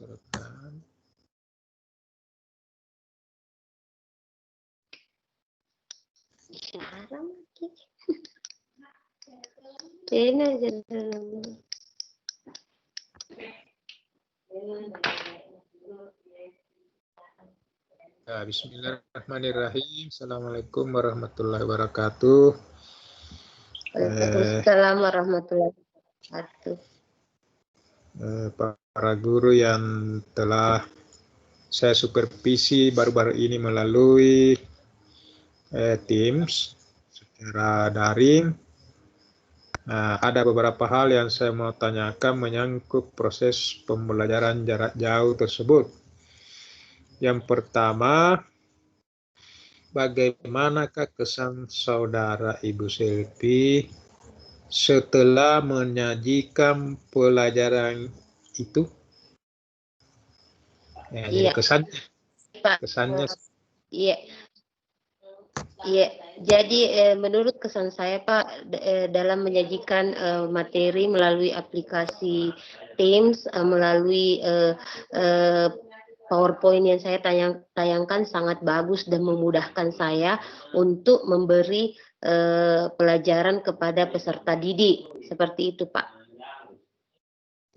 Rekan. Bismillahirrahmanirrahim. Assalamualaikum warahmatullahi wabarakatuh. Waalaikumsalam warahmatullahi wabarakatuh. Para guru yang telah saya supervisi baru-baru ini melalui Teams secara daring, ada beberapa hal yang saya mau tanyakan menyangkut proses pembelajaran jarak jauh tersebut. Yang pertama, bagaimanakah kesan saudara Ibu Selvi setelah menyajikan pelajaran itu? Ya, Iya, jadi Pak. kesannya. Iya. Jadi menurut kesan saya, Pak, dalam menyajikan materi melalui aplikasi Teams, melalui PowerPoint yang saya tayangkan sangat bagus dan memudahkan saya untuk memberi pelajaran kepada peserta didik. Seperti itu, Pak.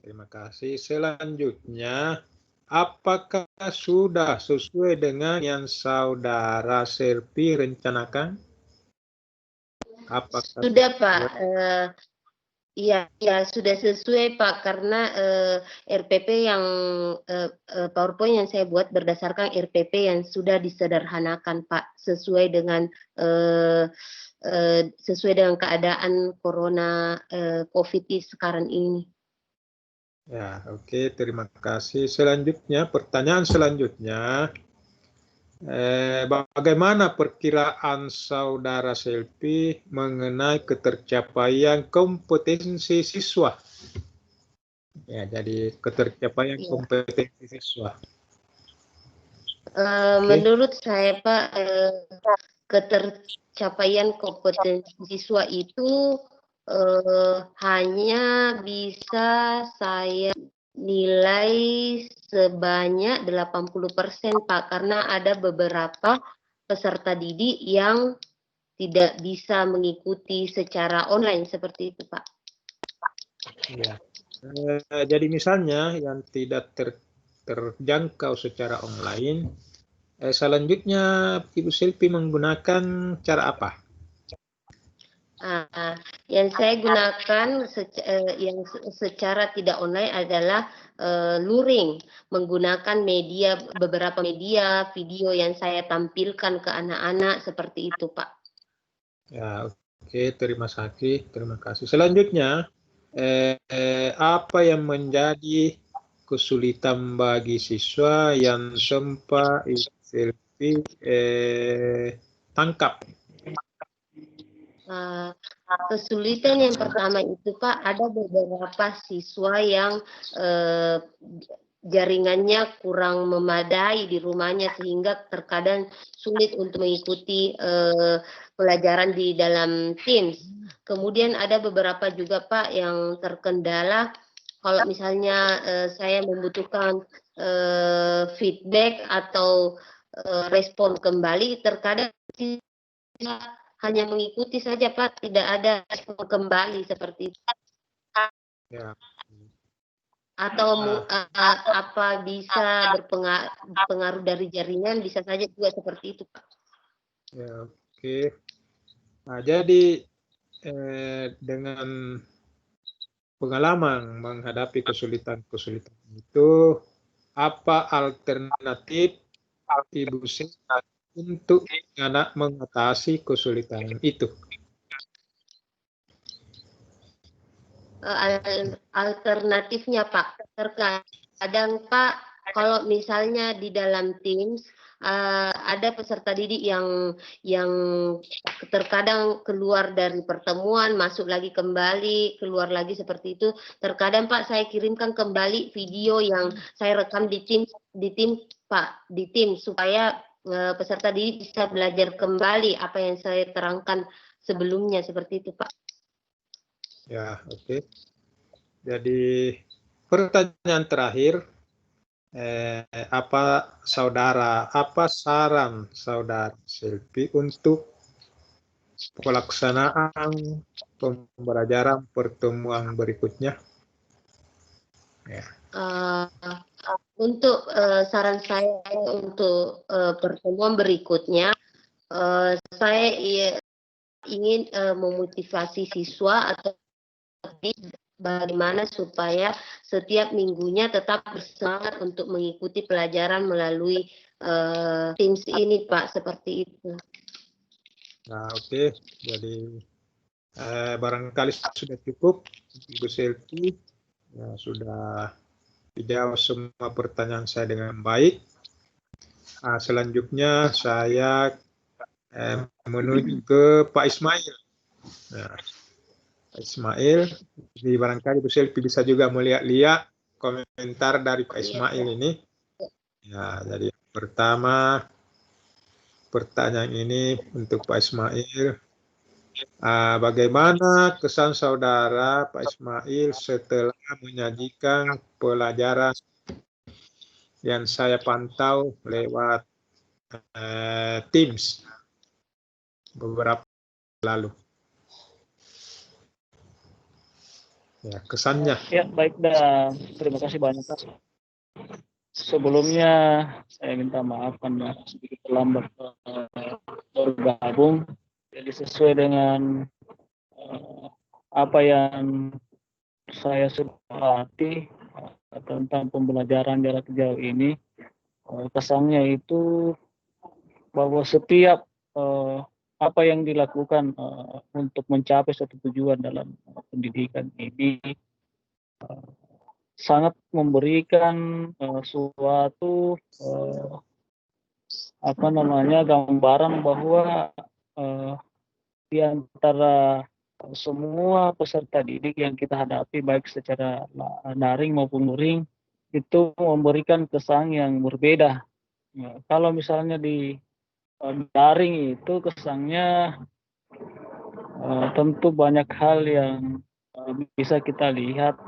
Terima kasih. Selanjutnya, apakah sudah sesuai dengan yang saudara Selvi rencanakan? Apakah sudah, Pak? Iya, sudah sesuai, Pak, karena RPP yang PowerPoint yang saya buat berdasarkan RPP yang sudah disederhanakan, Pak, sesuai dengan keadaan corona COVID sekarang ini. Ya, oke, terima kasih. Selanjutnya, pertanyaan selanjutnya, bagaimana perkiraan saudara Selvi mengenai ketercapaian kompetensi siswa? Ya, jadi ketercapaian kompetensi siswa. Menurut saya, Pak, ketercapaian kompetensi siswa itu hanya bisa saya nilai sebanyak 80%, Pak, karena ada beberapa peserta didik yang tidak bisa mengikuti secara online seperti itu, Pak. Ya. Jadi misalnya yang tidak terjangkau secara online, selanjutnya Ibu Selvi menggunakan cara apa? Yang saya gunakan yang secara tidak online adalah luring, menggunakan beberapa media video yang saya tampilkan ke anak-anak seperti itu, Pak. Ya, oke, terima kasih. Selanjutnya, apa yang menjadi kesulitan bagi siswa yang sempat Ibu Selvi tangkap? Kesulitan yang pertama itu, Pak, ada beberapa siswa yang jaringannya kurang memadai di rumahnya sehingga terkadang sulit untuk mengikuti pelajaran di dalam Teams. Kemudian ada beberapa juga, Pak, yang terkendala kalau misalnya saya membutuhkan feedback atau respon kembali, terkadang hanya mengikuti saja, Pak, tidak ada respon kembali seperti itu. Ya. Atau apa bisa berpengaruh dari jaringan, bisa saja juga seperti itu, Pak. Ya, oke. Nah, jadi dengan pengalaman menghadapi kesulitan itu, apa alternatif Ibu Selvi untuk anak mengatasi kesulitan itu? Alternatifnya, Pak, terkadang, Pak, kalau misalnya di dalam Teams ada peserta didik yang terkadang keluar dari pertemuan, masuk lagi kembali, keluar lagi seperti itu. Terkadang, Pak, saya kirimkan kembali video yang saya rekam di Teams, Pak, di Teams, supaya peserta didik bisa belajar kembali apa yang saya terangkan sebelumnya seperti itu, Pak. Ya, oke. Jadi pertanyaan terakhir, apa saran saudara Selvi untuk pelaksanaan pembelajaran pertemuan berikutnya? Ya. Untuk saran saya untuk pertemuan berikutnya, saya ingin memotivasi siswa atau bagaimana supaya setiap minggunya tetap bersemangat untuk mengikuti pelajaran melalui Teams ini, Pak, seperti itu. Nah, oke. Jadi barangkali sudah cukup, Ibu Selvi. Ya, sudah dijawab semua pertanyaan saya dengan baik. Selanjutnya saya menuju ke Pak Ismail. Nah, Pak Ismail, jadi barangkali Bu Selvi bisa juga melihat-lihat komentar dari Pak Ismail ini. Ya, jadi pertama pertanyaan ini untuk Pak Ismail. Bagaimana kesan saudara Pak Ismail setelah menyajikan pelajaran yang saya pantau lewat Teams beberapa lalu? Ya, kesannya. Ya, baik, dan terima kasih banyak, Pak. Sebelumnya saya minta maaf karena sedikit terlambat bergabung. Jadi sesuai dengan apa yang saya sudah latih tentang pembelajaran jarak jauh ini, kesannya itu bahwa setiap apa yang dilakukan untuk mencapai suatu tujuan dalam pendidikan ini sangat memberikan suatu gambaran bahwa di antara semua peserta didik yang kita hadapi baik secara daring maupun luring itu memberikan kesan yang berbeda. Kalau misalnya di daring itu kesannya tentu banyak hal yang bisa kita lihat,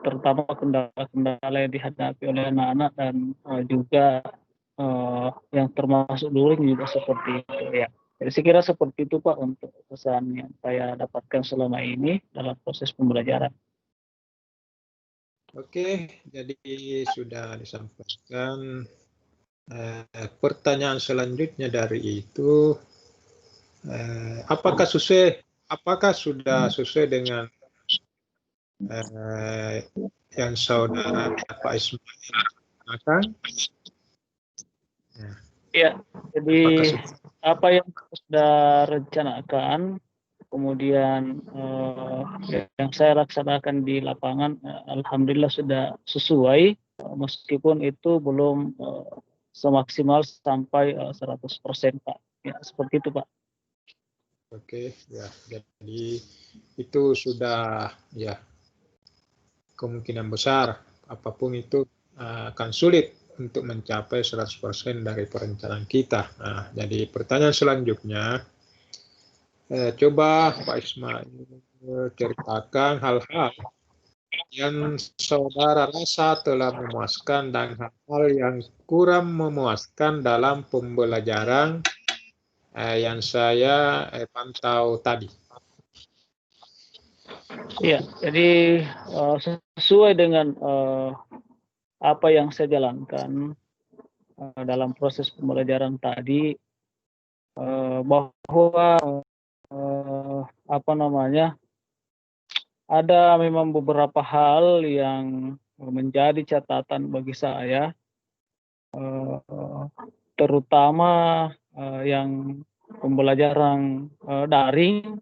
terutama kendala-kendala yang dihadapi oleh anak-anak dan juga yang termasuk luring juga seperti itu ya. Jadi saya kira seperti itu Pak untuk kesan yang saya dapatkan selama ini dalam proses pembelajaran. Oke, jadi sudah disampaikan. Pertanyaan selanjutnya dari itu, apakah sudah sesuai dengan yang saudara Pak Ismail katakan? Ya, jadi apa yang sudah rencanakan, kemudian yang saya laksanakan di lapangan, alhamdulillah sudah sesuai, meskipun itu belum semaksimal sampai 100% Pak. Ya, seperti itu Pak. Oke, ya, jadi itu sudah ya kemungkinan besar apapun itu akan sulit untuk mencapai 100% dari perencanaan kita. Nah, jadi pertanyaan selanjutnya, coba Pak Ismail ceritakan hal-hal yang saudara rasa telah memuaskan dan hal-hal yang kurang memuaskan dalam pembelajaran yang saya pantau tadi. Ya, jadi sesuai dengan apa yang saya jalankan dalam proses pembelajaran tadi, bahwa ada memang beberapa hal yang menjadi catatan bagi saya, terutama yang pembelajaran daring,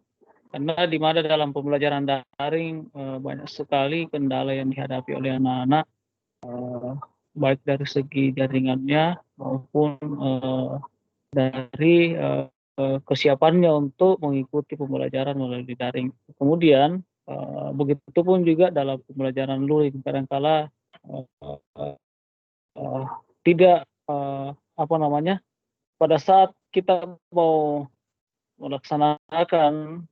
karena di mana dalam pembelajaran daring banyak sekali kendala yang dihadapi oleh anak-anak, baik dari segi jaringannya maupun dari kesiapannya untuk mengikuti pembelajaran melalui daring. Kemudian begitu pun juga dalam pembelajaran luring, kadangkala tidak pada saat kita mau melaksanakan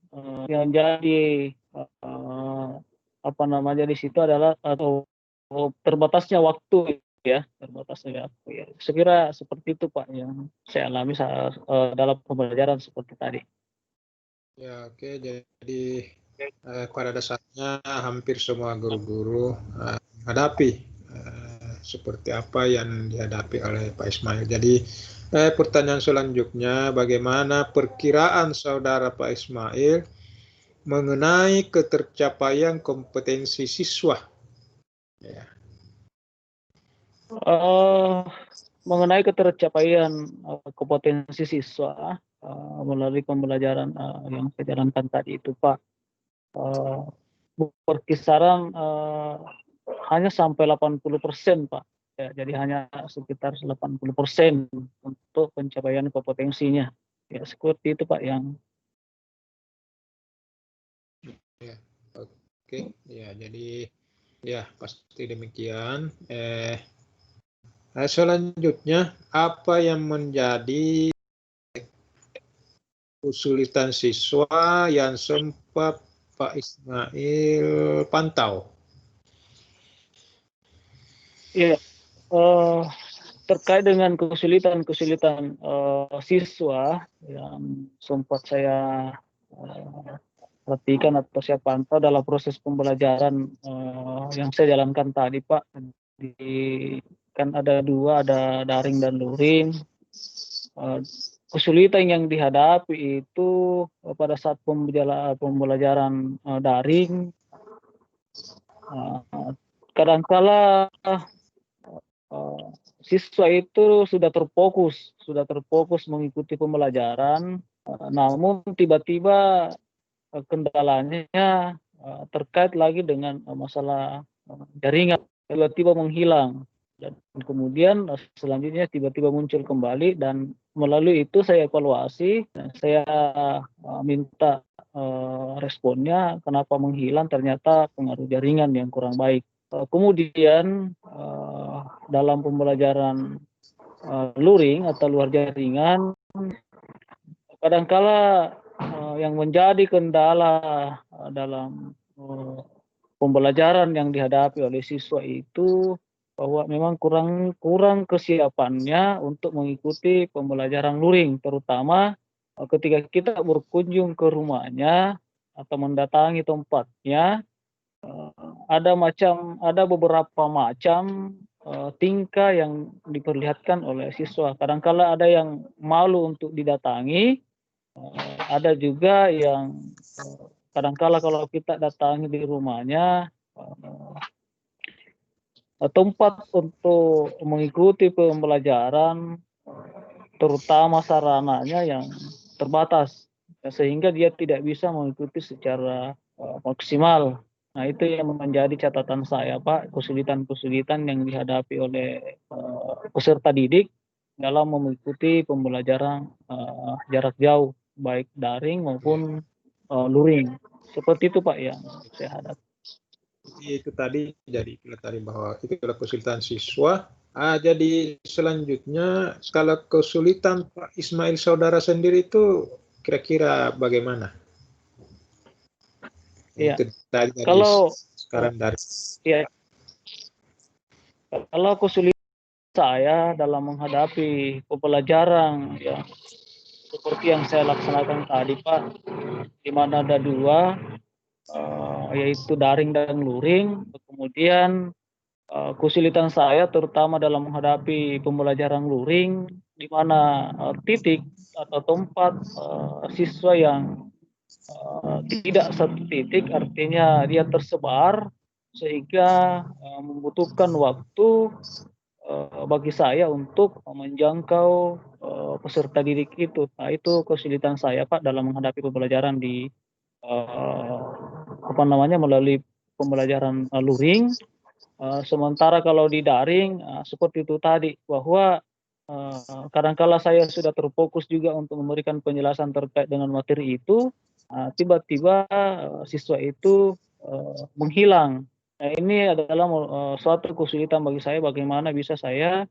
yang jadi di situ adalah atau terbatasnya waktu ya, terbatas oleh waktu ya. Sekira seperti itu Pak yang saya alami saat, dalam pembelajaran seperti tadi. Ya, oke. Jadi pada dasarnya hampir semua guru-guru menghadapi seperti apa yang dihadapi oleh Pak Ismail. Jadi pertanyaan selanjutnya, bagaimana perkiraan saudara Pak Ismail mengenai ketercapaian kompetensi siswa? Ya. Mengenai ketercapaian kompetensi siswa melalui pembelajaran yang saya jalankan tadi itu Pak, berkisaran hanya sampai 80% Pak. Ya, jadi hanya sekitar 80% untuk pencapaian kompetensinya. Ya, seperti itu Pak yang. Ya, oke. Ya, jadi ya pasti demikian. Selanjutnya, apa yang menjadi kesulitan siswa yang sempat Pak Ismail pantau? Iya, terkait dengan kesulitan-kesulitan siswa yang sempat saya perhatikan atau saya pantau dalam proses pembelajaran yang saya jalankan tadi Pak, kan ada dua, ada daring dan luring. Kesulitan yang dihadapi itu pada saat pembelajaran daring, kadangkala siswa itu sudah terfokus mengikuti pembelajaran, namun tiba-tiba kendalanya terkait lagi dengan masalah jaringan, tiba-tiba menghilang. Dan kemudian selanjutnya tiba-tiba muncul kembali, dan melalui itu saya evaluasi, saya minta responnya kenapa menghilang, ternyata pengaruh jaringan yang kurang baik. Kemudian dalam pembelajaran luring atau luar jaringan, kadangkala yang menjadi kendala dalam pembelajaran yang dihadapi oleh siswa itu bahwa memang kurang kesiapannya untuk mengikuti pembelajaran luring, terutama ketika kita berkunjung ke rumahnya atau mendatangi tempatnya, ada beberapa macam tingkah yang diperlihatkan oleh siswa. Kadangkala ada yang malu untuk didatangi, ada juga yang kadangkala kalau kita datangi di rumahnya, tempat untuk mengikuti pembelajaran, terutama sarananya yang terbatas, sehingga dia tidak bisa mengikuti secara maksimal. Nah, itu yang menjadi catatan saya Pak, kesulitan-kesulitan yang dihadapi oleh peserta didik dalam mengikuti pembelajaran jarak jauh, baik daring maupun luring. Seperti itu Pak yang saya hadapi. Itu tadi, jadi tadi bahwa itu adalah kesulitan siswa. Jadi selanjutnya, kalau kesulitan Pak Ismail saudara sendiri itu kira-kira bagaimana? Iya. Itu tadi Kalau sekarang dari. ya, kalau kesulitan saya dalam menghadapi pembelajaran ya seperti yang saya laksanakan tadi Pak, di mana ada dua, yaitu daring dan luring. Kemudian kesulitan saya terutama dalam menghadapi pembelajaran luring, di mana titik atau tempat siswa yang tidak satu titik, artinya dia tersebar, sehingga membutuhkan waktu bagi saya untuk menjangkau peserta didik itu. Nah, itu kesulitan saya Pak dalam menghadapi pembelajaran di melalui pembelajaran luring. Sementara kalau di daring seperti itu tadi, bahwa kadangkala saya sudah terfokus juga untuk memberikan penjelasan terkait dengan materi itu, tiba-tiba siswa itu menghilang. Nah, ini adalah suatu kesulitan bagi saya, bagaimana bisa saya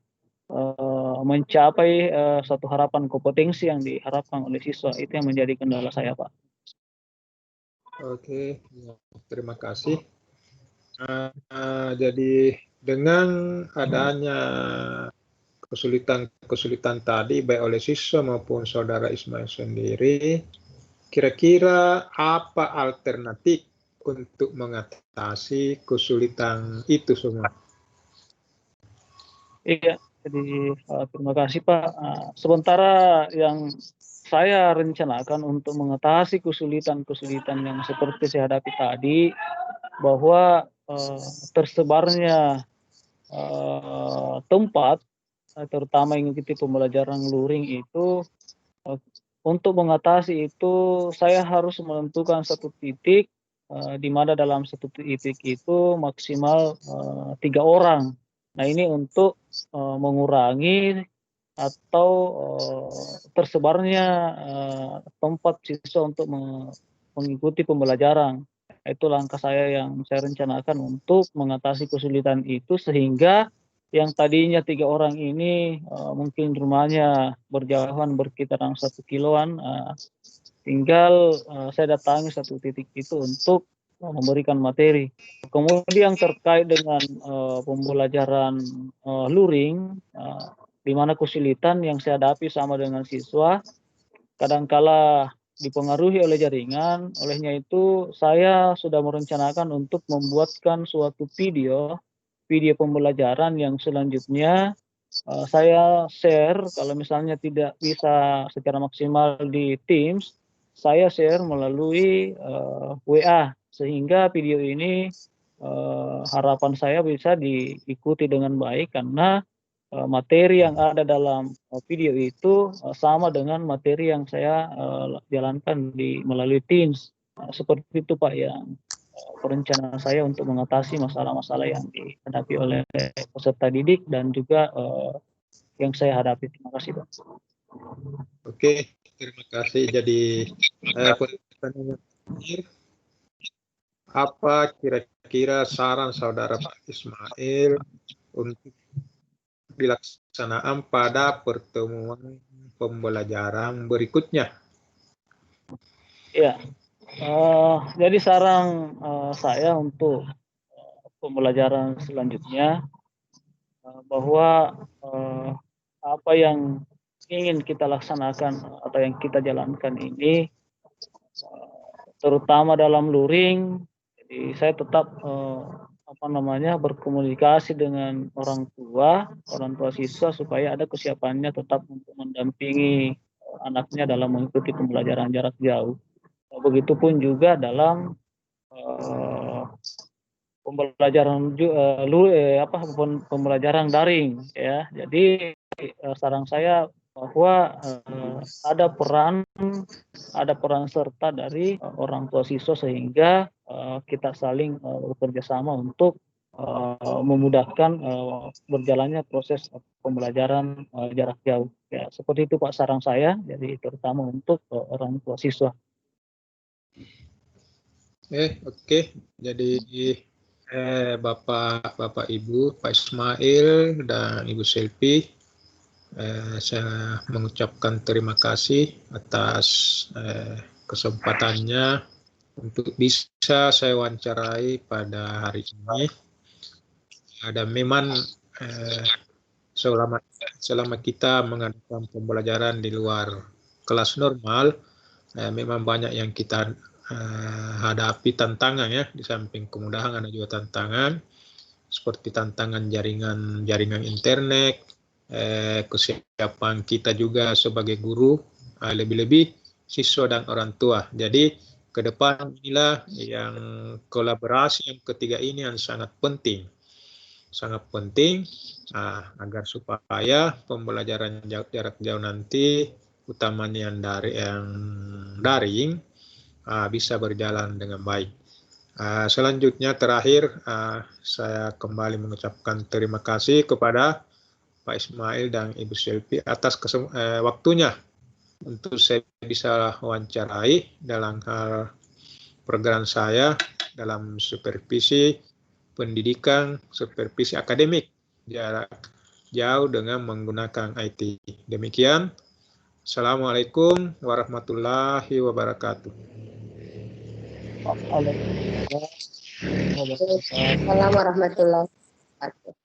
mencapai satu harapan kompetensi yang diharapkan oleh siswa. Itu yang menjadi kendala saya Pak. Oke, terima kasih. Jadi dengan adanya kesulitan tadi baik oleh siswa maupun saudara Ismail sendiri, kira-kira apa alternatif untuk mengatasi kesulitan itu semua? Iya, jadi terima kasih Pak. Sementara yang saya rencanakan untuk mengatasi kesulitan-kesulitan yang seperti saya hadapi tadi, bahwa tersebarnya tempat terutama mengikuti pembelajaran luring itu, untuk mengatasi itu saya harus menentukan satu titik, di mana dalam satu titik itu maksimal 3 orang. Nah ini untuk mengurangi atau tersebarnya tempat siswa untuk mengikuti pembelajaran. Itu langkah saya yang saya rencanakan untuk mengatasi kesulitan itu, sehingga yang tadinya 3 orang ini mungkin rumahnya berjauhan berkitaran 1 kiloan, tinggal saya datangi satu titik itu untuk memberikan materi. Kemudian terkait dengan pembelajaran luring, di mana kesulitan yang saya hadapi sama dengan siswa, kadangkala dipengaruhi oleh jaringan. Olehnya itu saya sudah merencanakan untuk membuatkan suatu video pembelajaran yang selanjutnya saya share. Kalau misalnya tidak bisa secara maksimal di Teams, saya share melalui WA, sehingga video ini harapan saya bisa diikuti dengan baik, karena materi yang ada dalam video itu sama dengan materi yang saya jalankan melalui Teams. Seperti itu Pak, yang perencanaan saya untuk mengatasi masalah-masalah yang dihadapi oleh peserta didik dan juga yang saya hadapi. Terima kasih Pak. Oke, terima kasih. Jadi pertanyaan terakhir, apa kira-kira saran saudara Pak Ismail untuk dilaksanaan pada pertemuan pembelajaran berikutnya? Ya, jadi saran saya untuk pembelajaran selanjutnya, bahwa apa yang ingin kita laksanakan atau yang kita jalankan ini, terutama dalam luring, jadi saya tetap berkomunikasi dengan orang tua siswa supaya ada kesiapannya tetap untuk mendampingi anaknya dalam mengikuti pembelajaran jarak jauh. Begitupun juga dalam pembelajaran daring, ya. Jadi saran saya bahwa ada peran serta dari orang tua siswa, sehingga kita saling bekerja sama untuk memudahkan berjalannya proses pembelajaran jarak jauh. Ya, seperti itu Pak saran saya, jadi terutama untuk orang tua siswa. Oke. Jadi Bapak Ibu, Pak Ismail dan Ibu Selvi, saya mengucapkan terima kasih atas kesempatannya untuk bisa saya wawancarai pada hari ini. Dan memang selama kita mengadakan pembelajaran di luar kelas normal, memang banyak yang kita hadapi tantangan, ya. Di samping kemudahan ada juga tantangan seperti tantangan jaringan internet, kesiapan kita juga sebagai guru, lebih-lebih siswa dan orang tua. Jadi ke depan inilah yang kolaborasi yang ketiga ini yang sangat penting agar supaya pembelajaran jarak jauh nanti, utamanya yang daring, bisa berjalan dengan baik. Selanjutnya terakhir, saya kembali mengucapkan terima kasih kepada Pak Ismail dan Ibu Selvi atas waktunya untuk saya bisa wawancarai dalam hal program saya dalam supervisi pendidikan, supervisi akademik jarak jauh dengan menggunakan IT. Demikian. Assalamualaikum warahmatullahi wabarakatuh. Assalamualaikum warahmatullahi wabarakatuh. wabarakatuh.